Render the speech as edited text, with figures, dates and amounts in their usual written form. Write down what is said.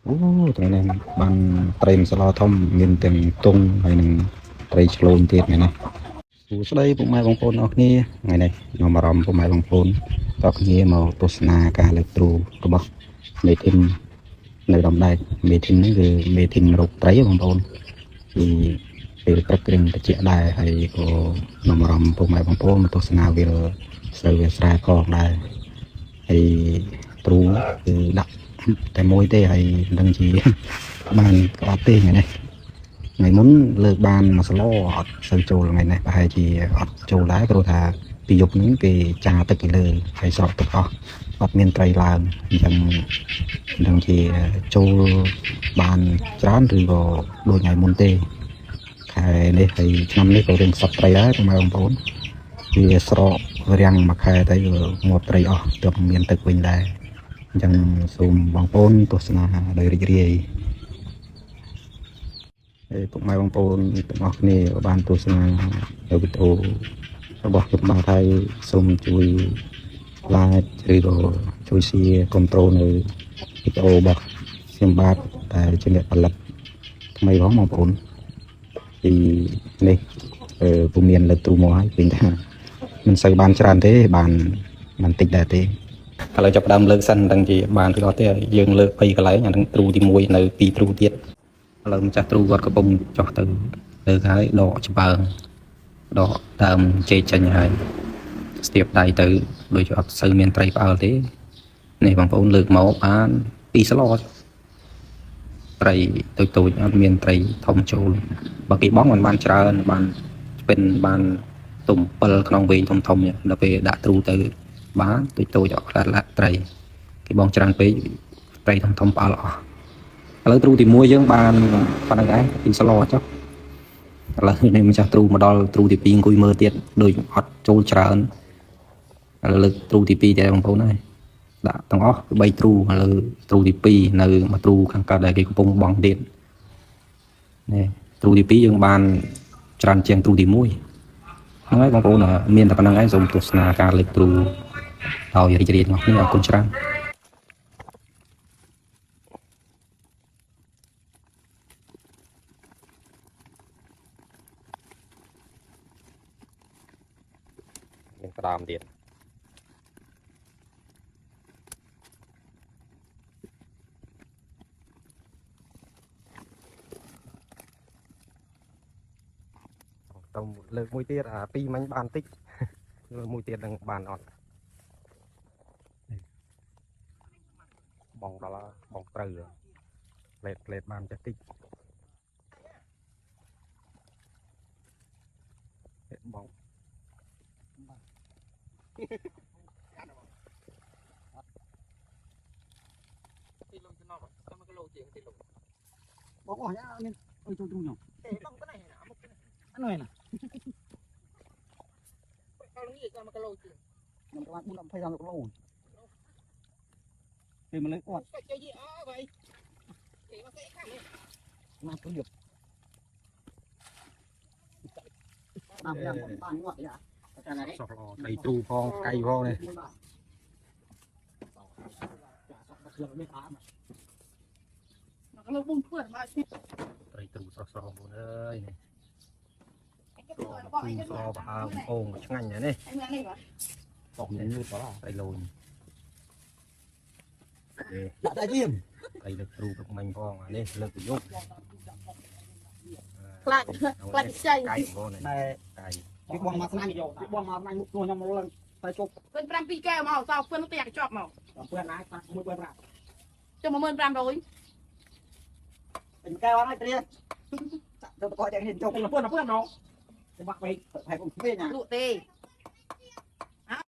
ថ្ងៃនេះបានត្រីមសាឡាធំមានទាំងទុងហើយនឹងត្រីឆ្លូញទៀតថ្ងៃនេះសួស្តីពុកម៉ែបងប្អូនអរគ្នាថ្ងៃនេះខ្ញុំអារម្មណ៍ពុកម៉ែបងប្អូនតើគ្នាមកទស្សនាការលើកទ្រូរបស់មេធីននៅដំដែកមេធីននេះគឺមេធីនរកត្រីបងប្អូនពីពេលព្រឹករៀងតិចដែរហើយក៏ខ្ញុំអារម្មណ៍ពុកម៉ែបងប្អូនមកទស្សនាវាស្រូវវាស្រែផងដែរហើយទ្រូគឺដាក់តែមួយទេហើយមិនដឹងជាបានក៏អត់ទេថ្ងៃនេះថ្ងៃមុនលើកបានមួយស្លោអត់សូវចូលថ្ងៃនេះប្រហែលជាអត់ចូលដែរព្រោះថាពីយប់នេះគេចាទឹកពីលើហើយស្រកទឹកអស់អត់មានត្រីឡើងអញ្ចឹងមិនដឹងជាចូលបានច្រើនឬក៏ដូចថ្ងៃមុនទេខែនេះហើយឆ្នាំនេះក៏រៀងសក់ត្រីដែរបងប្អូនវាស្រករាំងមួយខែទៅងាប់ត្រីអស់ទើបមានទឹកវិញដែរអញ្ចឹងសូមបងប្អូនទស្សនាដោយរីករាយហើយពុកម៉ែបងប្អូនទាំងអស់គ្នាបានទស្សនាវីដេអូរបស់ខ្ញុំបាទហើយសូមជួយ like ឬក៏ជួយ share control នៅវីដេអូរបស់ខ្ញុំបាទដែលជាអ្នកផលិតថ្មីផងបងប្អូនពីនេះពុំមានលើកទ្រូមកហើយឃើញថាមិនសូវបានច្រើនទេបានតិចដែរទេឥឡូវចាប់ផ្ដើមលើកសិនដឹងជាបានឬអត់ទេយើងលើក2កន្លែងអានឹងទ្រូទី1នៅ2ទ្រូទៀតឥឡូវម្ចាស់ទ្រូគាត់កំពុងចុះទៅលើកហើយដកច្បាើងដកដើមចេកចេញហើយស្ទាបដៃទៅដូចជាអត់សូវមានត្រីផ្អើលទេនេះបងប្អូនលើកមកបាន2ស្លត្រីតូចៗអត់មានត្រីធំចូលបើគេបង់មិនបានច្រើនបានស្ពិនបានទុំ7ក្នុងវែងធំដល់ពេលដាក់ទ្រូទៅបានតូចអត់ខ្លះត្រីគេបង់ច្រើនពេកត្រីធំផ្អើលអស់ឥឡូវទ្រូទី1យើងបានប៉ុណ្្នឹងឯង2ស្លចុះឥឡូវនេះម្ចាស់ទ្រូមកដល់ទ្រូទី2អង្គុយមើលទៀតដូចអត់ចូលច្រើនឥឡូវលើកទ្រូទី2ទៀតបងប្អូនហើយដាក់ទាំងអស់3ទ្រូឥឡូវទ្រូទី2នៅមួយទ្រូខាងកើតដែលគេកំពុងបង់ទៀតនេះទ្រូទី2យើងបានច្រើនជាងទ្រូទី1ហ្នឹងហើយបងប្អូនមានតែប៉ុណ្្នឹងឯងសូមទស្សនាការលើកទ្រូដោយរីករាយទាំងអស់គ្នាអរគុណច្រើនមានក្តាមទៀតទៅលើកមួយទៀតអា2មិញបានតិចលើកមួយទៀតនឹងបានអត់បងដល់បងត្រូវផ្លេតបានចេះតិចបងទីលំចំណប់តែ1គីឡូជាងទីលំបងអស់យ៉ាមានអើយចូលទ្រូញងទេបងទៅไหนណាមកអនុឯណាkalau ni kan 1គីឡូជាងខ្ញុំប្រហែល4 20 30គីឡូពេលមកលើអត់ចេះយីអើvậy thì nó sẽ khác đấy mà có được làm làm bàn ngọt vậy hả sọt lò đầy tru phong cây phong này đầy tru sọt sọt luôn ơi này sọt bà ồn ngành này này sọt như đó đầy lùn đại viêm đây được tru được mình phong này lực của nhung lại chạy cái cái bom mà này cái bom mà này một người nhom lần tay chụp bên pram pi keo màu sao phân nó tẹt chọp màu phân này ta mua quên ra cho mà mơn pram rồi keo này tiền cho coi chạy hình cho con là phân nó mặc vậy phải cũng phê nhà lụa tê